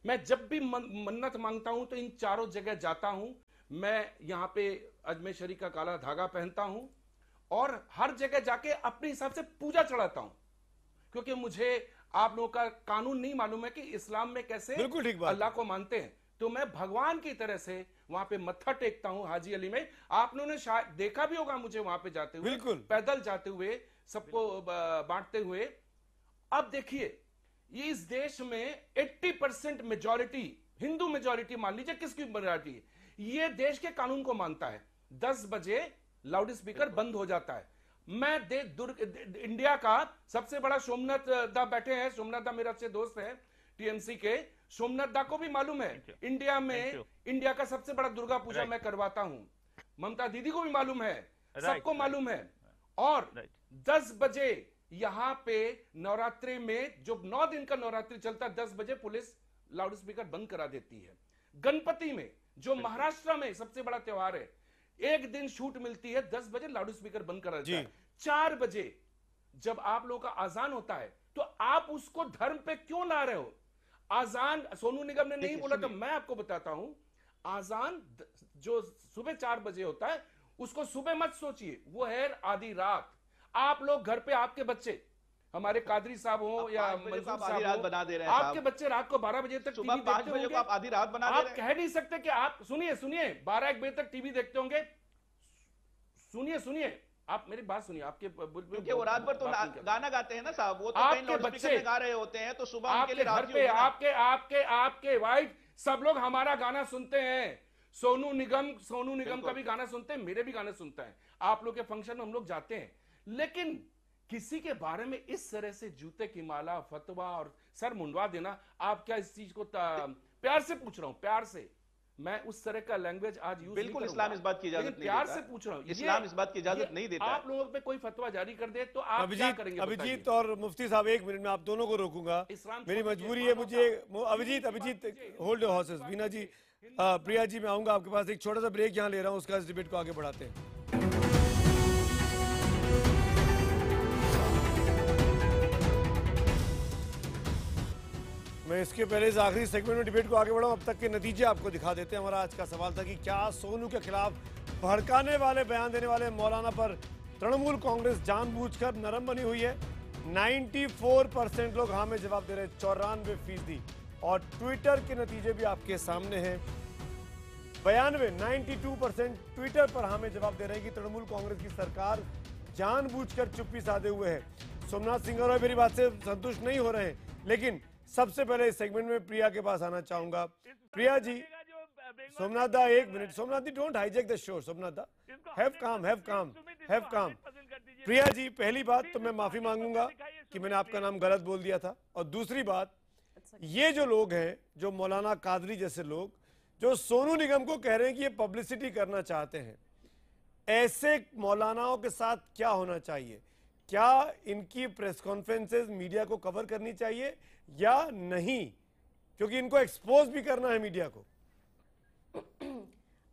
मैं जब भी मन्नत मांगता हूं तो इन चारों जगह जाता हूं। मैं यहाँ पे अजमेर शरीफ का काला धागा पहनता हूं और हर जगह जाके अपने हिसाब से पूजा चढ़ाता हूं, क्योंकि मुझे आप लोगों का कानून नहीं मालूम है कि इस्लाम में कैसे बिल्कुल ठीक बात अल्लाह को मानते हैं। तो मैं भगवान की तरह से वहां पे मत्था टेकता हूं हाजी अली में। आप लोगों ने शायद देखा भी होगा मुझे वहां पे जाते हुए, बिल्कुल पैदल जाते हुए, सबको बांटते हुए। अब देखिए, ये इस देश में 80% मेजॉरिटी हिंदू मेजॉरिटी, मान लीजिए किसकी मेजॉरिटी, ये देश के कानून को मानता है। 10 बजे लाउड स्पीकर बंद हो जाता है। मैं इंडिया का सबसे बड़ा सोमनाथ दा बैठे हैं, सोमनाथ दा मेरा अच्छे दोस्त है टीएमसी के, सोमनाथ दा को भी मालूम है इंडिया में इंडिया का सबसे बड़ा दुर्गा पूजा मैं करवाता हूं। ममता दीदी को भी मालूम है, सबको मालूम है। और 10 बजे यहां पे नवरात्रि में जो 9 दिन का नवरात्रि चलता है, 10 बजे पुलिस लाउड स्पीकर बंद करा देती है। गणपति में जो महाराष्ट्र में सबसे बड़ा त्योहार है, एक दिन छूट मिलती है, 10 बजे लाउड स्पीकर बंद करा देता है। 4 बजे जब आप लोगों का आजान होता है तो आप उसको धर्म पे क्यों ला रहे हो? आजान सोनू निगम ने नहीं बोला, तो मैं आपको बताता हूं, आजान जो सुबह 4 बजे होता है उसको सुबह मत सोचिए, वो है आधी रात। आप लोग घर पे, आपके बच्चे, हमारे कादरी साहब हो या मंजूर साहब हो, बना दे रहे हैं, आपके बच्चे रात को 12 बजे तक सुबह 5 बजे को आप आधी रात बना दे रहे हैं। आप कह नहीं सकते कि आप सुनिए 12-1 बजे तक टीवी देखते होंगे। सुनिए आप मेरी बात सुनिए। आपके क्योंकि वो रात भर तो गाना गाते हैं ना साहब, वो तो कहीं लाउडस्पीकर में गा रहे होते हैं, तो सुबह उनके लिए घर पे आपके वाइफ सब लोग हमारा गाना सुनते हैं। सोनू निगम का भी गाना सुनते हैं, मेरे भी गाने सुनते हैं। आप लोग के फंक्शन में हम लोग जाते हैं, लेकिन किसी के बारे में इस तरह से जूते की माला, फतवा और सर मुंडवा देना, आप क्या इस चीज को प्यार से पूछ रहा हूं, प्यार से, मैं उस तरह का लैंग्वेज आज यूज बिल्कुल इस्लाम इस बात की इजाजत नहीं देता। प्यार से पूछ रहा हूं, इस्लाम इस बात की इजाजत नहीं देता। आप लोगों पे कोई फतवा जारी कर दे तो आप क्या करेंगे? अभिजीत और मुफ्ती साहब, 1 मिनट में आप दोनों को रोकूंगा, मेरी मजबूरी है। मुझे Abhijit hold your horses. Veena ji, Priya ji, मैं आऊंगा आपके पास। एक छोटा सा ब्रेक यहां ले रहा हूं, उसका इस डिबेट को आगे बढ़ाते हैं। मैं इसके पहले इस आखिरी सेगमेंट में डिबेट को आगे बढ़ाऊं, अब तक के नतीजे आपको दिखा देते हैं। हमारा आज का सवाल था कि क्या सोनू के खिलाफ भड़काने वाले बयान देने वाले मौलाना पर तृणमूल कांग्रेस जानबूझकर नरम बनी हुई है? 94% लोग हाँ में जवाब दे रहे हैं, 94%। और ट्विटर के नतीजे भी आपके सामने हैं। 92 ट्विटर पर हाँ में जवाब दे रहे हैं कि तृणमूल कांग्रेस की सरकार जानबूझकर चुप्पी साधे हुए है। सोमनाथ सिंह मेरी बात से संतुष्ट नहीं हो रहे हैं, लेकिन सबसे पहले इस सेगमेंट में प्रिया के पास आना चाहूंगा। Priya ji, Somnath da 1 minute. Somnath ji, don't hijack the show. Somnath da, have काम। प्रिया जी, पहली बात तो मैं माफी मांगूंगा कि मैंने आपका नाम गलत बोल दिया था। और दूसरी बात, ये जो लोग हैं, जो मौलाना कादरी जैसे लोग, जो सोनू निगम को कह रहे हैं कि ये पब्लिसिटी करना चाहते हैं, ऐसे मौलानाओं के साथ क्या होना चाहिए? क्या इनकी प्रेस कॉन्फ्रेंसेस मीडिया को कवर करनी चाहिए या नहीं? क्योंकि इनको एक्सपोज भी करना है मीडिया को।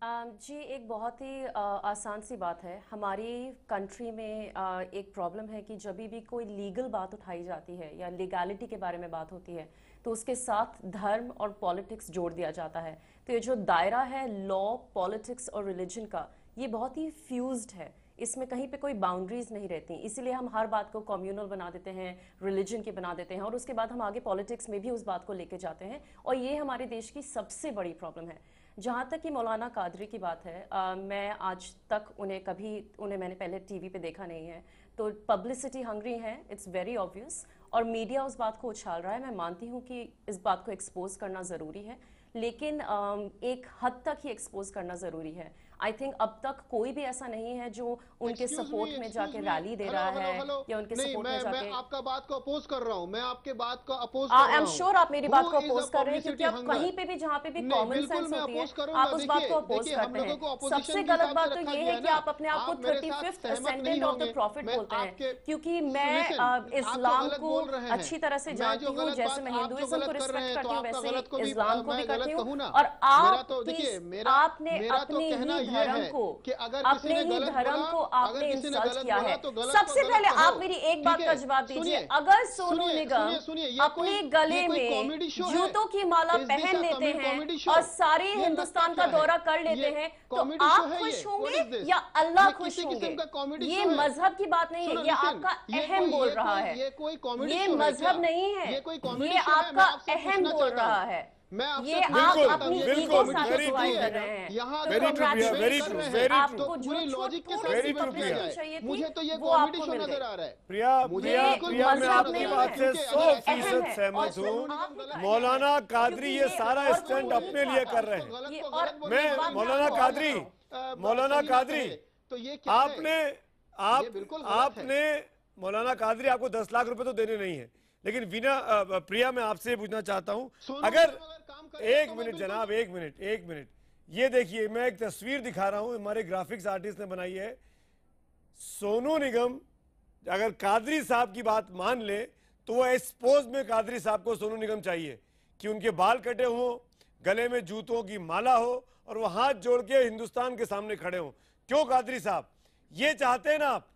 जी, एक बहुत ही आसान सी बात है। हमारी कंट्री में एक प्रॉब्लम है कि जब भी कोई लीगल बात उठाई जाती है या लीगैलिटी के बारे में बात होती है, तो उसके साथ धर्म और पॉलिटिक्स जोड़ दिया जाता है। तो ये जो दायरा है लॉ, पॉलिटिक्स और रिलीजन का, ये बहुत ही फ्यूज्ड है। इसमें कहीं पे कोई बाउंड्रीज नहीं रहती, इसीलिए हम हर बात को कम्युनल बना देते हैं, रिलीजन के बना देते हैं, और उसके बाद हम आगे पॉलिटिक्स में भी उस बात को लेके जाते हैं। और ये हमारे देश की सबसे बड़ी प्रॉब्लम है। जहाँ तक कि मौलाना कादरी की बात है, मैं आज तक उन्हें मैंने पहले टीवी पे देखा नहीं है, तो पब्लिसिटी हंग्री है, इट्स वेरी ऑब्वियस। और मीडिया उस बात को उछाल रहा है। मैं मानती हूँ कि इस बात को एक्सपोज करना ज़रूरी है, लेकिन एक हद तक ही एक्सपोज करना ज़रूरी है। आई थिंक अब तक कोई भी ऐसा नहीं है जो उनके सपोर्ट में जाके रैली दे रहा है या उनके सपोर्ट में जाके। मैं आपका बात को अपोज कर रहा हूं, मैं आपके बात को अपोज कर रहा हूं। आई एम श्योर आप मेरी बात को अपोज कर रहे हैं, क्योंकि आप कहीं पे भी जहाँ पे भी कॉमन सेंस होती है आप उस बात को अपोज करते हैं। सबसे गलत बात तो ये है कि आप अपने आप को 35th ascendant of the profit बोलते हैं, क्योंकि मैं इस्लाम को अच्छी तरह से जानती हूँ। जैसे मैं हिंदुइज्म को रिस्पेक्ट करती हूँ, वैसे इस्लाम को भी करती हूँ। और आपने अपनी ही धर्म को, कि अगर अपने ही धर्म को आपने इंसल्ट किया है। सबसे पहले आप मेरी एक बात का जवाब दीजिए, अगर सोनू निगम अपने गले में जूतों की माला पहन लेते हैं और सारे हिंदुस्तान का दौरा कर लेते हैं, तो आप खुश होंगे या अल्लाह खुश होंगे? ये मजहब की बात नहीं है, ये आपका अहम बोल रहा है, ये मजहब नहीं है, ये आपका अहम बोल रहा है। ये आप अपनी ईगो सैटिस्फाई कर रहे हैं। आपको जो लॉजिक के साथ चाहिए मुझे तो ये कॉमेडी शो नजर आ रहा है। प्रिया, मैं आपकी बात से 100% सहमत हूँ। मौलाना कादरी ये सारा स्टंट अपने लिए कर रहे हैं। मैं मौलाना कादरी तो ये आपने मौलाना कादरी आपको 10 लाख रुपए तो देने नहीं है, लेकिन प्रिया मैं आपसे पूछना चाहता हूं, अगर एक मिनट जनाब, एक मिनट, ये देखिए मैं एक तस्वीर दिखा रहा हूं, हमारे ग्राफिक्स आर्टिस्ट ने बनाई है। सोनू निगम अगर कादरी साहब की बात मान ले तो वो इस पोज में कादरी साहब को सोनू निगम चाहिए कि उनके बाल कटे हों, गले में जूतों की माला हो और वो हाथ जोड़ के हिंदुस्तान के सामने खड़े हों। क्यों कादरी साहब, ये चाहते हैं ना आप,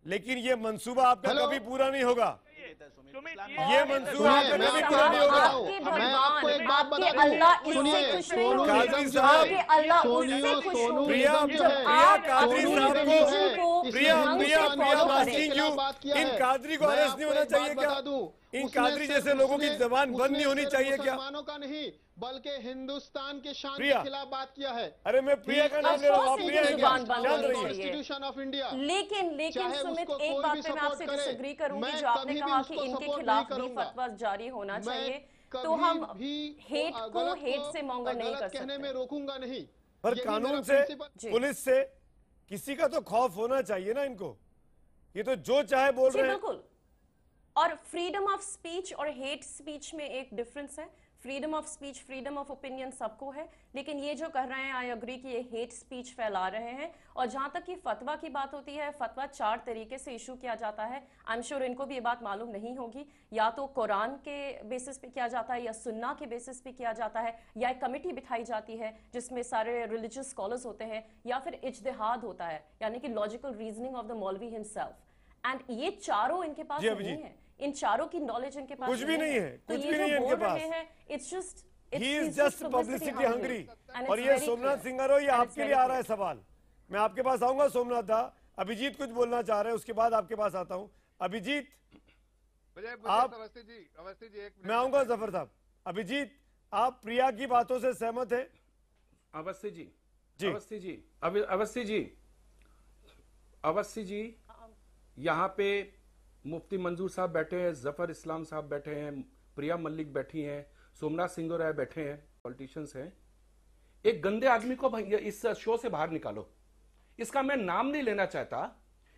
लेकिन ये मंसूबा आपका कभी पूरा नहीं होगा। ये मंसूबा आपका कभी पूरा नहीं होगा। मैं आपको एक बात बता दूं, इन कादरी को अरेस्ट नहीं होना चाहिए क्या? इन कादरी जैसे लोगों की जबान बंद नहीं होनी चाहिए क्या? मुसलमानों का नहीं बल्कि हिंदुस्तान के शान के खिलाफ बात किया है। अरे मैं प्रिया का नाम ले रहा हूँ, कॉन्स्टिट्यूशन ऑफ इंडिया। लेकिन सुमित, एक बात पे मैं आपसे डिसएग्री करूंगी, जो आपने कहा कि इनके खिलाफ भी फतवा जारी होना चाहिए, तो हम हेट को हेट से मॉन्गर नहीं कर सकते। कहने में रोकूंगा नहीं, पर कानून से, पुलिस से किसी का तो खौफ होना चाहिए ना इनको। ये तो जो चाहे बोल रहे हैं। बिल्कुल, और फ्रीडम ऑफ स्पीच और हेट स्पीच में एक डिफरेंस है। Freedom of speech, freedom of opinion सबको है, लेकिन ये जो कर रहे हैं, आई अग्री कि ये हेट स्पीच फैला रहे हैं। और जहां तक कि फतवा की बात होती है, फतवा 4 तरीके से इशू किया जाता है। आई एम श्योर इनको भी ये बात मालूम नहीं होगी। या तो कुरान के बेसिस पे किया जाता है, या सुन्ना के बेसिस पे किया जाता है, या एक कमेटी बिठाई जाती है जिसमें सारे रिलीजियस स्कॉलर्स होते हैं, या फिर इज्तिहाद होता है, यानी कि लॉजिकल रीजनिंग ऑफ द मौलवी हिमसेल्फ। एंड ये चारों इनके पास नहीं है, इन चारों की नॉलेज इनके पास कुछ भी नहीं है, कुछ भी नहीं है इनके पास। It's just he is just publicity hungry. और ये सोमनाथ सिंगारो, ये आपके लिए आ रहा है सवाल। मैं आपके पास आऊंगा सोमनाथ दा। अभिजीत कुछ बोलना चाह रहे हैं, उसके बाद आपके पास आता हूं। अभिजीत, आप, मैं आऊंगा जफर साहब। अभिजीत, आप प्रिया की बातों से सहमत हैं? अवस्थी जी, अवस्थी जी, यहाँ पे मुफ्ती मंजूर साहब बैठे हैं, जफर इस्लाम साहब बैठे हैं, प्रिया मलिक बैठी हैं, सोमनाथ सिंह राय बैठे हैं, पॉलिटिशियंस हैं। एक गंदे आदमी को इस शो से बाहर निकालो। इसका मैं नाम नहीं लेना चाहता।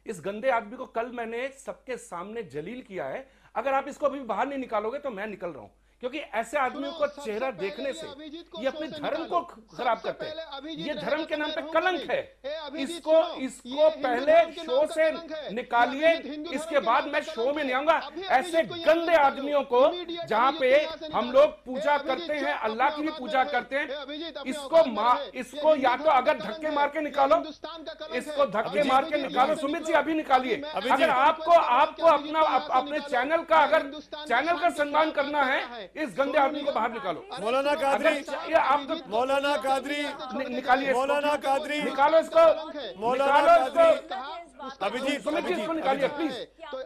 इस गंदे आदमी को कल मैंने सबके सामने जलील किया है। अगर आप इसको अभी बाहर नहीं निकालोगे तो मैं निकल रहा हूं, क्योंकि ऐसे आदमियों को चेहरा देखने से ये अपने धर्म को खराब करते हैं। ये धर्म के नाम पे कलंक है। इसको पहले शो से निकालिए, इसके बाद मैं शो में नहीं आऊंगा। ऐसे गंदे आदमियों को, जहां पे हम लोग पूजा करते हैं, अल्लाह की भी पूजा करते हैं, इसको या तो अगर धक्के मार के निकालो, इसको धक्के मार के निकालो। सुमित जी अभी निकालिए। अगर आपको अपने चैनल का, अगर चैनल का सम्मान करना है, इस गंदे आदमी को बाहर निकालो। मौलाना कादरी, आप तो मौलाना कादरी निकालिए, मौलाना कादरी निकालो इसको, मौलाना कादरी। अभिजीत, सुमित जी इसको निकालिए प्लीज,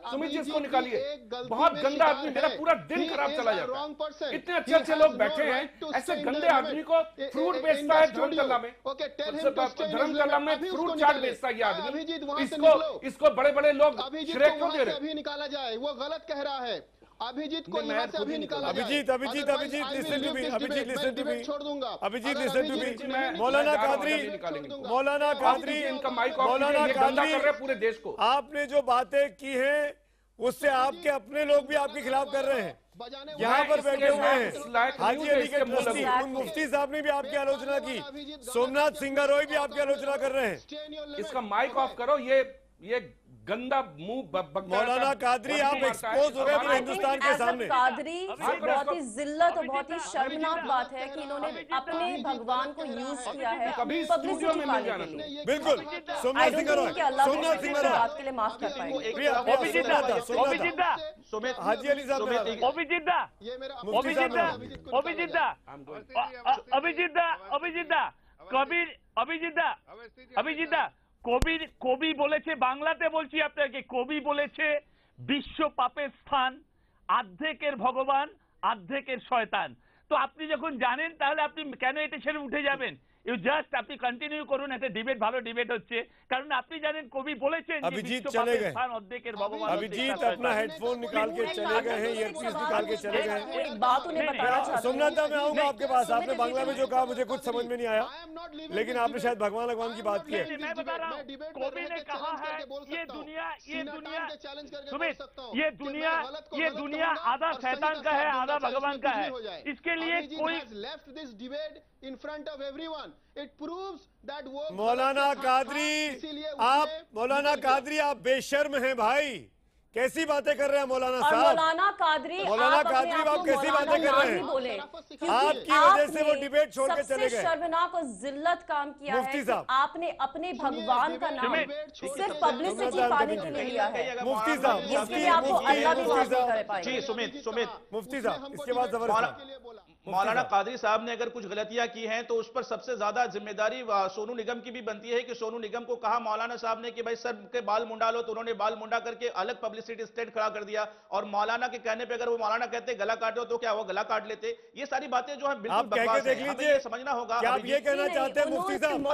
सुमित जी इसको निकालिए। बहुत गंदा आदमी, मेरा पूरा दिन खराब चला जाता है। इतने अच्छे अच्छे लोग बैठे हैं, ऐसे गंदे आदमी को फ्रूट बेचता है धर्मकला में, धर्मकला में फ्रूट चाट बेचता है ये आदमी। इसको बड़े बड़े लोग श्रेय क्यों दे रहे हैं? निकाला जाए, वो गलत कह रहा है। अभिजीत को यहाँ से अभी निकाला जाए। Abhijit listen to me, Abhijit listen to me, छोड़ दूंगा। Abhijit listen to me. Maulana Qadri, इनका माइक मौलाना कादरी कर रहे पूरे देश को। आपने जो बातें की हैं उससे आपके अपने लोग भी आपके खिलाफ कर रहे हैं। यहाँ पर बैठे हुए हैं हाजी अली के ट्रस्टी, उन मुफ्ती साहब ने भी आपकी आलोचना की, सोमनाथ सिंगारोई भी आपकी आलोचना कर रहे हैं। इसका माइक ऑफ करो। ये गंदा मुंह मौलाना कादरी आप एक्सपोज हो गए पूरे हिंदुस्तान के सामने। कादरी बहुत ही जिल्लत और बहुत ही शर्मनाक बात है कि इन्होंने अपने भगवान को यूज किया है पब्लिसिटी पाने के लिए। बिल्कुल सोमनाथ सिंह सोमनाथ सिंह बात के लिए माफ कर पाएंगे। हाजी अली साहब অভিজিৎদা কবি বলেছে, বাংলাতে বলছি আপনাকে, কবি বলেছে বিশ্ব পাপের স্থান, আর্ধেকের ভগবান আর্ধেকের শয়তান। তো আপনি যখন জানেন তাহলে আপনি কেন এটা ছেড়ে উঠে যাবেন? ইউ জাস্ট আপনি কন্টিনিউ করুন, একটা ডিবেট, ভালো ডিবেট হচ্ছে, কারণ আপনি জানেন কবি বলেছেন अभिजीत चले गए, अभिजीत अपना हेडफोन निकाल के चले गए हैं, ईयरपीस निकाल के चले गए हैं। बात उन्हें बताना चाहता हूं। सोमनाथ मैं आऊंगा आपके पास। आपने बांग्ला में जो कहा मुझे कुछ समझ में नहीं आया, लेकिन आपने शायद भगवान भगवान की बात की है। मैं बता रहा हूं, कवि ने कहा है ये दुनिया ये दुनिया आधा शैतान का है आधा भगवान का है। इसके लिए कोई in front of everyone it proves that वो मौलाना कादरी आप बेशर्म हैं भाई, कैसी बातें कर रहे हैं मौलाना साहब? मौलाना कादरी आप कैसी बातें कर रहे हैं? आपकी वजह से वो डिबेट छोड़ के चले गए। शर्मनाक और जिल्लत काम किया है कि आपने अपने भगवान का नाम सिर्फ पब्लिसिटी पाने के लिए लिया है। मुफ्ती साहब, इसलिए आपको अल्लाह भी माफ नहीं कर पाएंगे। जी सुमित मुफ्ती साहब, इसके बाद मौलाना कादरी साहब ने अगर कुछ गलतियां की हैं तो उस पर सबसे ज्यादा जिम्मेदारी सोनू निगम की भी बनती है कि सोनू निगम को कहा मौलाना साहब ने कि भाई सर के बाल मुंडा लो, तो उन्होंने बाल मुंडा करके अलग पब्लिसिटी स्टेट खड़ा कर दिया। और मौलाना के कहने पे अगर वो मौलाना कहते गला काटो तो क्या वो गला काट लेते? ये सारी बातें जो है बिल्कुल बकवास है, हमें ये समझना होगा। क्या आप ये कहना चाहते हैं मुफ्ती साहब?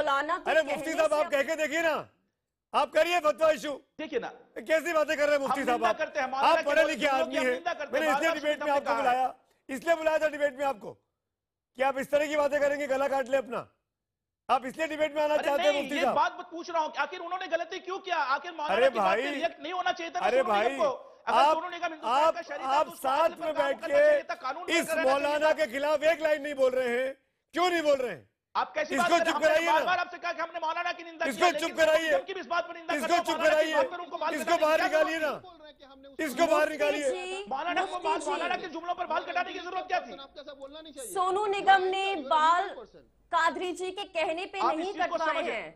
अरे मुफ्ती साहब आप कह के देखिए ना, आप करिए फतवा इशू। देखिए ना कैसी बातें कर रहे हैं मुफ्ती साहब। आप पढ़े लिखे आदमी हैं, मैंने इसलिए डिबेट में आपको बुलाया, इसलिए बुलाया था डिबेट में आपको कि आप इस तरह की बातें करेंगे, गला काट ले अपना। आप इसलिए डिबेट में आना चाहते हैं मुफ्ती साहब? बात पूछ रहा हूं, आखिर उन्होंने गलती क्यों किया? आखिर अरे भाई रिएक्ट नहीं होना चाहिए था? अरे भाई आप साथ में बैठ के इस मौलाना के खिलाफ एक लाइन नहीं बोल रहे हैं, क्यों नहीं बोल रहे हैं? आप कैसी इसको चुप कराइए ना। बार आपसे कहा कि हमने मौलाना की निंदा इसको चुप कराइए, इसको चुप कराइए, इसको बाहर निकालिए ना, इसको बाहर निकालिए। मौलाना के जुमलों पर बाल कटाने की जरूरत क्या थी? सोनू निगम ने बाल कादरी जी के कहने पे नहीं कटवाए हैं।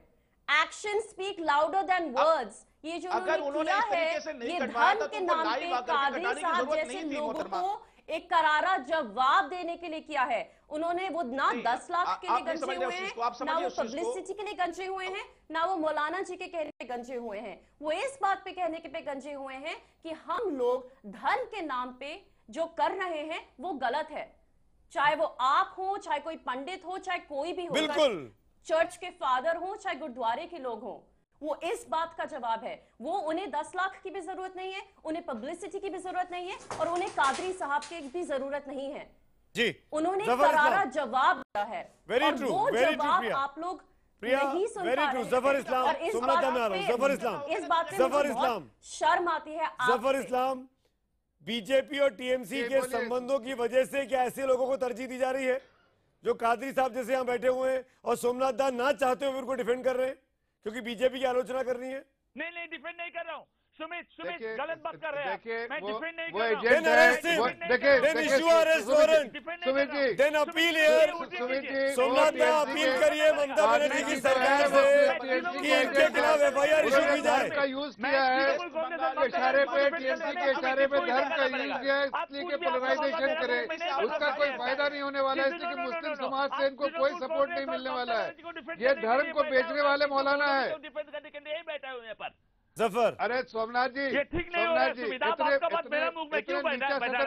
Action speak louder than words. ये जो उन्होंने किया है ये धर्म के नाम पे कादरी साहब जैसे लोगों को एक करारा जवाब देने के लिए किया है। उन्होंने वो ना 10 लाख के लिए गंजे हुए हैं, ना वो पब्लिसिटी के लिए गंजे हुए हैं, ना वो मौलाना जी के कहने पे गंजे हुए हैं। वो इस बात पे कहने के पे गंजे हुए हैं कि हम लोग धर्म के नाम पे जो कर रहे हैं वो गलत है। चाहे वो आप हो, चाहे कोई पंडित हो, चाहे कोई भी हो, बिल्कुल चर्च के फादर हो, चाहे गुरुद्वारे के लोग हो, वो इस बात का जवाब है। वो उन्हें 10 लाख की भी जरूरत नहीं है, उन्हें पब्लिसिटी की भी जरूरत नहीं है, और उन्हें कादरी साहब की भी जरूरत नहीं है जी। उन्होंने करारा जवाब दिया है। वेरी ट्रू, वेरी ट्रू प्रिया। आप लोग प्रिया नहीं सुन वेरी ट्रू। जफर इस्लाम, सुमनाथ में आ रहा हूं। जफर इस्लाम, इस बात पे जफर इस्लाम, शर्म आती है। जफर इस्लाम, बीजेपी और टीएमसी के संबंधों की वजह से क्या ऐसे लोगों को तरजीह दी जा रही है जो कादरी साहब जैसे यहाँ बैठे हुए हैं और सोमनाथ दा ना चाहते हुए उनको डिफेंड कर रहे हैं क्योंकि बीजेपी की आलोचना करनी है? नहीं डिफेंड नहीं कर रहा हूँ। सुमित गलत बात कर रहे हैं। मैं डिफेंड नहीं कर रहा हूं। सोमनाथ दा अपील करिए ममता बनर्जी की सरकार से कि इनके खिलाफ एफआईआर इशू की जाए। का यूज किया है इशारे पे, टीएमसी के इशारे पे धर्म का यूज किया है, इसलिए कि पोलराइजेशन करे। उसका कोई फायदा नहीं होने वाला है, इसलिए कि मुस्लिम समाज से इनको कोई सपोर्ट नहीं मिलने वाला है। ये धर्म को बेचने वाले मौलाना है। बैठा हुए यहाँ पर जफर, अरे सोमनाथ जी, ये ठीक नहीं हो रहा है। मेरा मुंह में क्यों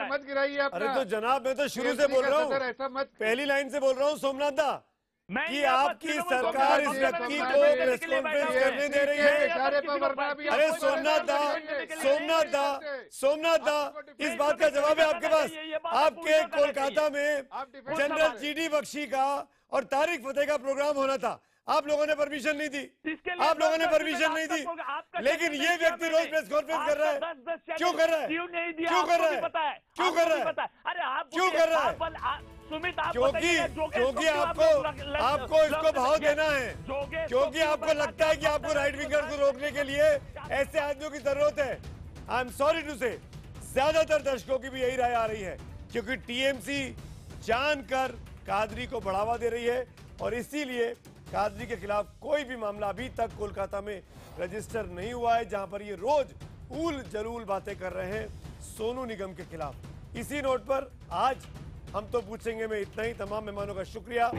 मत गिराइए अपना। अरे तो जनाब मैं तो शुरू से बोल रहा हूँ, पहली लाइन से बोल रहा हूँ सोमनाथ दा कि आपकी सरकार इस व्यक्ति को प्रेस कॉन्फ्रेंस करने दे रही है। अरे सोमनाथ दा इस बात का जवाब है आपके पास? आपके कोलकाता में जनरल जीडी बख्शी का और तारिक फतेह का प्रोग्राम होना था, आप लोगों ने परमिशन नहीं दी, आप लोगों ने परमिशन नहीं दी, लेकिन ये व्यक्ति रोज प्रेस कॉन्फ्रेंस कर रहा है। क्यों कर रहा है? क्यों कर रहा है? क्यों कर रहा है? अरे आप क्यों कर रहा है? सुमित क्योंकि आपको इसको भाव देना है, क्योंकि आपको लगता है कि आपको राइट विंगर को रोकने के लिए ऐसे आदमियों की जरूरत है। आई एम सॉरी टू से, ज्यादातर दर्शकों की भी यही राय आ रही है, क्योंकि टीएमसी जानकर कादरी को बढ़ावा दे रही है और इसीलिए कादरी के खिलाफ कोई भी मामला अभी तक कोलकाता में रजिस्टर नहीं हुआ है, जहां पर ये रोज ऊल जलूल बातें कर रहे हैं सोनू निगम के खिलाफ। इसी नोट पर आज हम तो पूछेंगे में इतना ही। तमाम मेहमानों का शुक्रिया।